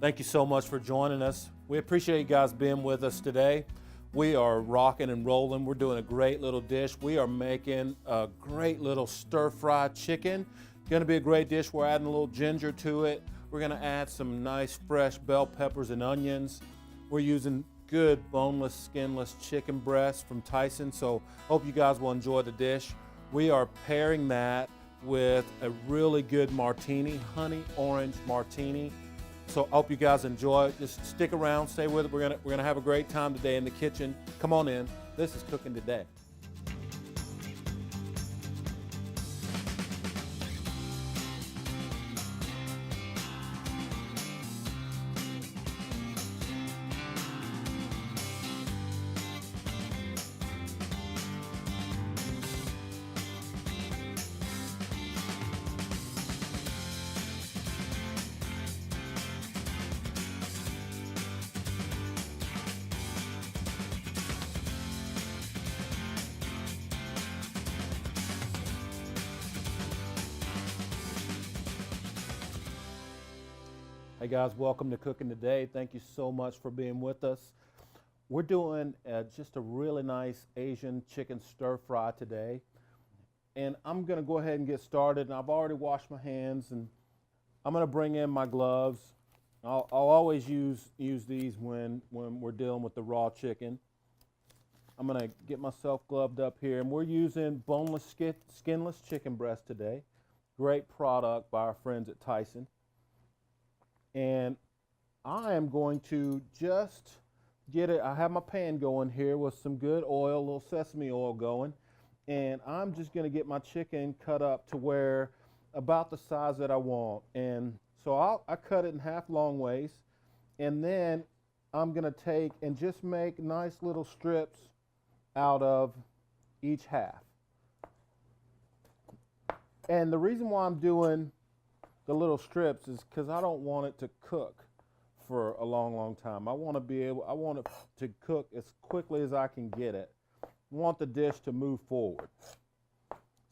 Thank you so much for joining us. We appreciate you guys being with us today. We are rocking and rolling. We're doing a great little dish. We are making a great little stir-fried chicken. Going to be a great dish. We're adding a little ginger to it. We're going to add some nice fresh bell peppers and onions. We're using good boneless, skinless chicken breast from Tyson. So hope you guys will enjoy the dish. We are pairing that with a really good martini, honey orange martini. So I hope you guys enjoy it. Just stick around, stay with it. We're gonna have a great time today in the kitchen. Come on in. This is Cooking Today. Hey guys, welcome to Cooking Today. Thank you so much for being with us. We're doing just a really nice Asian chicken stir fry today. And I'm gonna go ahead and get started. And I've already washed my hands and I'm gonna bring in my gloves. I'll always use these when we're dealing with the raw chicken. I'm gonna get myself gloved up here, and we're using boneless, skinless chicken breast today. Great product by our friends at Tyson. And I am going to just get it. I have my pan going here with some good oil, a little sesame oil going. And I'm just going to get my chicken cut up to where about the size that I want. And so I cut it in half long ways. And then I'm going to take and just make nice little strips out of each half. And the reason why I'm doing the little strips is because I don't want it to cook for a long time. I want it to cook as quickly as I can get it. I want the dish to move forward.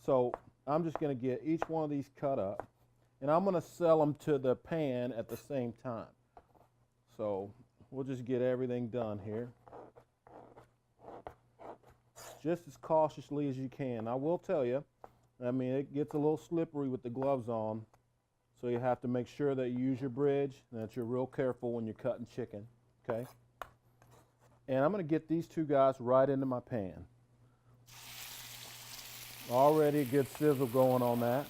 So I'm just going to get each one of these cut up, and I'm going to sell them to the pan at the same time. So we'll just get everything done here, just as cautiously as you can. I will tell you, I mean, it gets a little slippery with the gloves on. So you have to make sure that you use your bridge and that you're real careful when you're cutting chicken, okay? And I'm going to get these two guys right into my pan. Already a good sizzle going on that.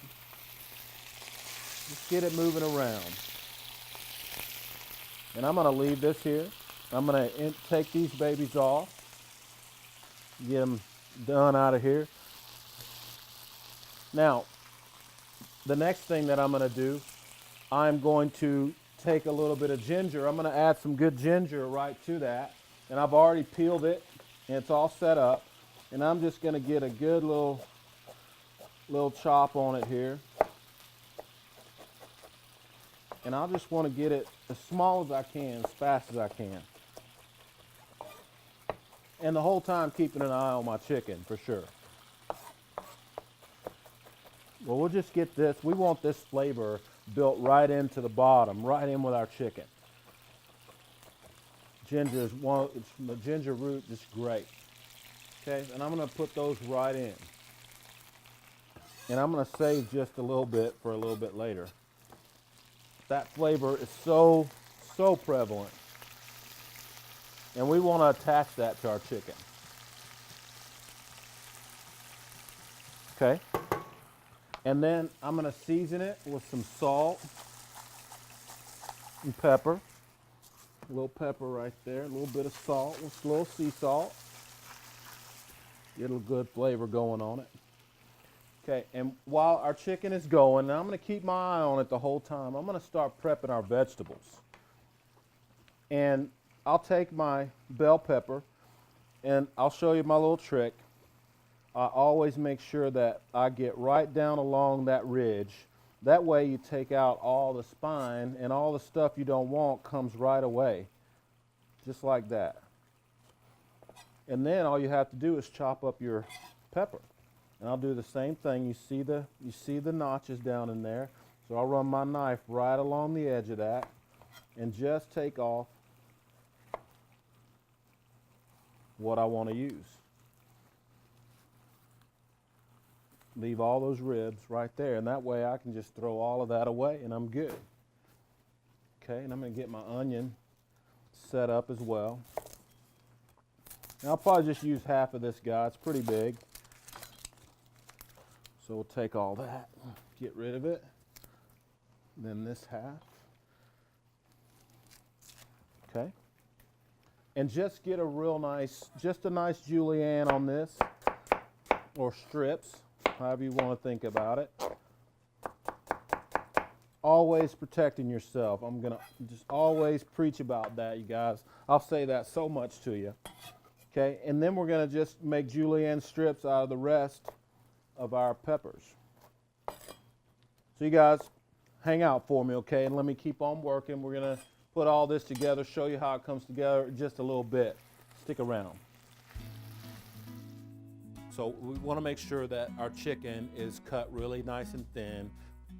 Just get it moving around. And I'm going to leave this here. I'm going to take these babies off, get them done out of here. Now, the next thing that I'm going to do, I'm going to take a little bit of ginger. I'm going to add some good ginger right to that. And I've already peeled it, and it's all set up. And I'm just going to get a good little chop on it here. And I just want to get it as small as I can, as fast as I can. And the whole time keeping an eye on my chicken, for sure. Well, we'll just get this. We want this flavor built right into the bottom, right in with our chicken. Ginger is the ginger root is great. Okay, and I'm going to put those right in. And I'm going to save just a little bit for a little bit later. That flavor is so prevalent. And we want to attach that to our chicken. Okay. And then I'm going to season it with some salt and pepper. A little pepper right there, a little bit of salt, a little sea salt. Get a good flavor going on it. Okay, and while our chicken is going, I'm going to keep my eye on it the whole time. I'm going to start prepping our vegetables. And I'll take my bell pepper, and I'll show you my little trick. I always make sure that I get right down along that ridge. That way you take out all the spine, and all the stuff you don't want comes right away. Just like that. And then all you have to do is chop up your pepper. And I'll do the same thing. You see the notches down in there. So I'll run my knife right along the edge of that. and just take off what I want to use. Leave all those ribs right there, and that way I can just throw all of that away and I'm good. Okay, and I'm going to get my onion set up as well. And I'll probably just use half of this guy. It's pretty big. So we'll take all that, get rid of it. Then this half. Okay. And just get a real nice, just a nice julienne on this, or strips, however you want to think about it. Always protecting yourself. I'm going to just always preach about that, you guys. I'll say that so much to you. Okay, and then we're going to just make julienne strips out of the rest of our peppers. So you guys, hang out for me, okay? And let me keep on working. We're going to put all this together, show you how it comes together just a little bit. Stick around. So we want to make sure that our chicken is cut really nice and thin.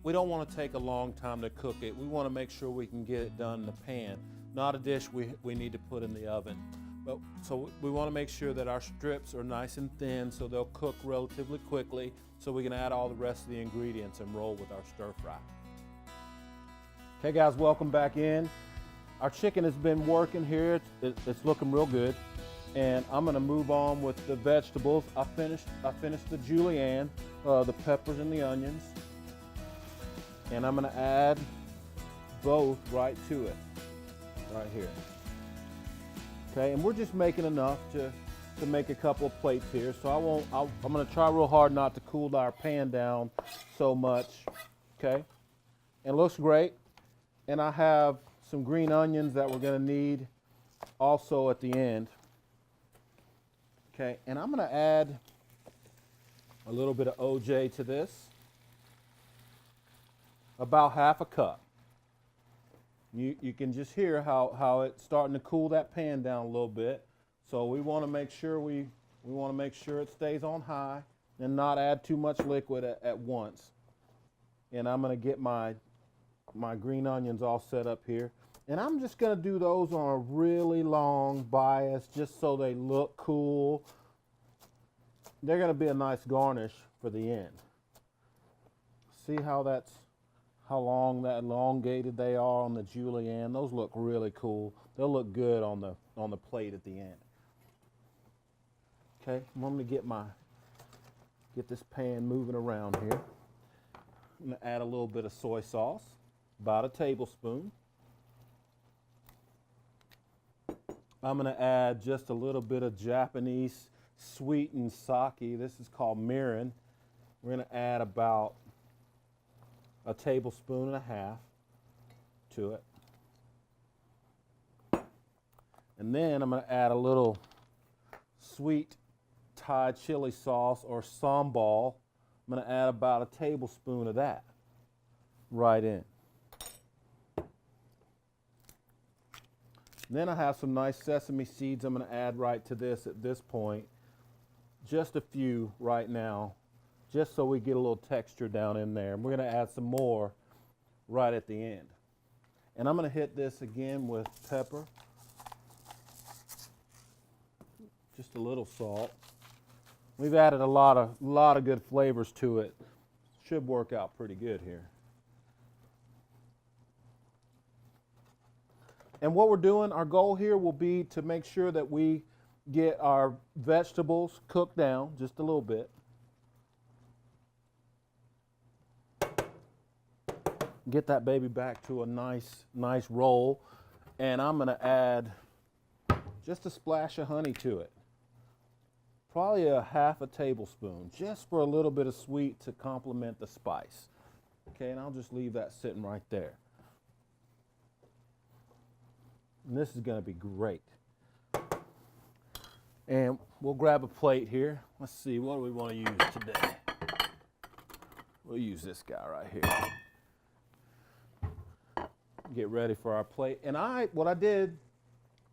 We don't want to take a long time to cook it. We want to make sure we can get it done in the pan, not a dish we need to put in the oven. But, so we want to make sure that our strips are nice and thin so they'll cook relatively quickly so we can add all the rest of the ingredients and roll with our stir fry. Okay guys, welcome back in. Our chicken has been working here. It's looking real good. And I'm going to move on with the vegetables. I finished the julienne, the peppers and the onions. And I'm going to add both right to it, right here. Okay, and we're just making enough to make a couple of plates here. So I'm going to try real hard not to cool our pan down so much. Okay, and it looks great. And I have some green onions that we're going to need also at the end. Okay, and I'm going to add a little bit of OJ to this, about half a cup. You can just hear how it's starting to cool that pan down a little bit. So we want to make sure we want to make sure it stays on high and not add too much liquid at once. And I'm going to get my green onions all set up here. And I'm just going to do those on a really long bias just so they look cool. They're going to be a nice garnish for the end. See how long that elongated they are on the julienne. Those look really cool. They'll look good on the plate at the end. Okay, I'm going to get this pan moving around here. I'm going to add a little bit of soy sauce, about a tablespoon. I'm going to add just a little bit of Japanese sweetened sake. This is called Mirin. We're going to add about a tablespoon and a half to it. And then I'm going to add a little sweet Thai chili sauce or Sambal. I'm going to add about a tablespoon of that right in. Then I have some nice sesame seeds I'm going to add right to this at this point. Just a few right now, just so we get a little texture down in there. And we're going to add some more right at the end. And I'm going to hit this again with pepper. Just a little salt. We've added a lot of good flavors to it. Should work out pretty good here. And what we're doing, our goal here will be to make sure that we get our vegetables cooked down just a little bit. Get that baby back to a nice roll. And I'm going to add just a splash of honey to it. Probably a half a tablespoon, just for a little bit of sweet to complement the spice. Okay, and I'll just leave that sitting right there. And this is going to be great. And we'll grab a plate here. Let's see, what do we want to use today? We'll use this guy right here. Get ready for our plate. And what I did,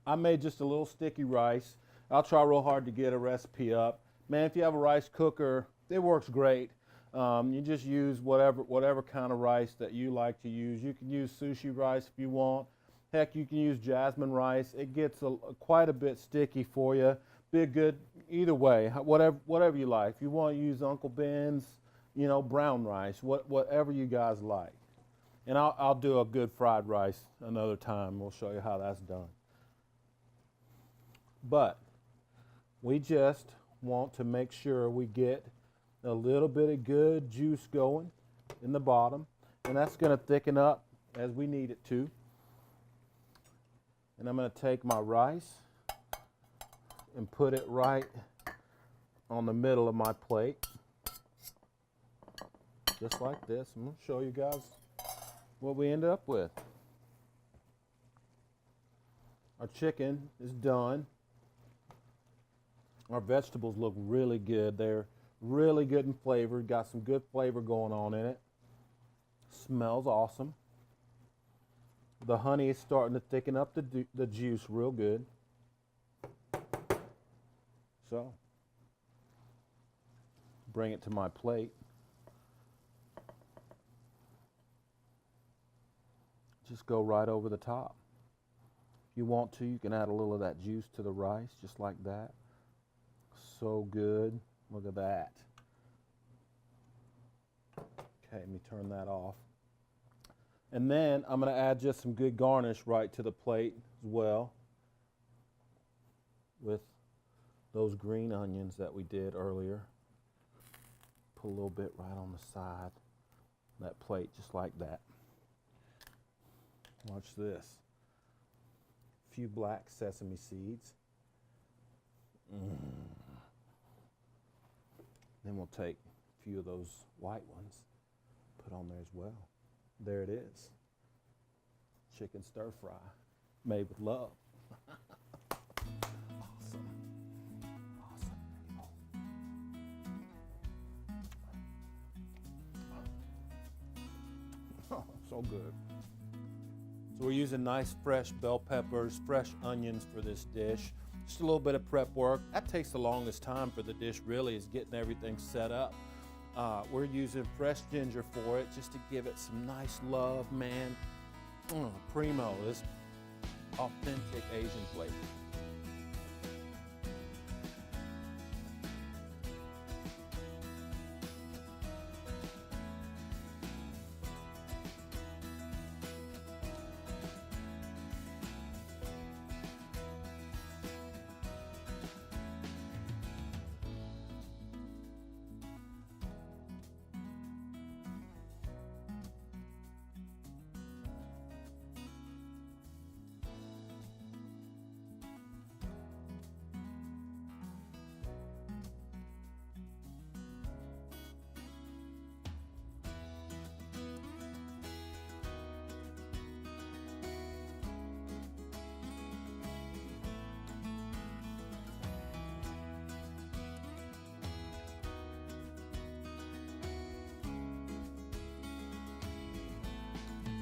I made just a little sticky rice. I'll try real hard to get a recipe up. Man, if you have a rice cooker, it works great. You just use whatever kind of rice that you like to use. You can use sushi rice if you want. Heck, you can use jasmine rice. It gets quite a bit sticky for you. Be good either way, whatever you like. If you want to use Uncle Ben's, you know, brown rice, whatever you guys like. And I'll do a good fried rice another time. We'll show you how that's done. But we just want to make sure we get a little bit of good juice going in the bottom, and that's going to thicken up as we need it to. And I'm going to take my rice and put it right on the middle of my plate, just like this. I'm going to show you guys what we end up with. Our chicken is done. Our vegetables look really good. They're really good in flavor. Got some good flavor going on in it. Smells awesome. The honey is starting to thicken up the juice real good. So, bring it to my plate. Just go right over the top. If you want to, you can add a little of that juice to the rice, just like that. So good. Look at that. Okay, let me turn that off. And then I'm going to add just some good garnish right to the plate as well, with those green onions that we did earlier. Put a little bit right on the side of that plate, just like that. Watch this. A few black sesame seeds. Then we'll take a few of those white ones, put on there as well. There it is. Chicken stir fry, made with love. Awesome. Oh, so good. So we're using nice fresh bell peppers, fresh onions for this dish. Just a little bit of prep work. That takes the longest time for the dish, really, is getting everything set up. We're using fresh ginger for it, just to give it some nice love, man. Primo, this authentic Asian flavor.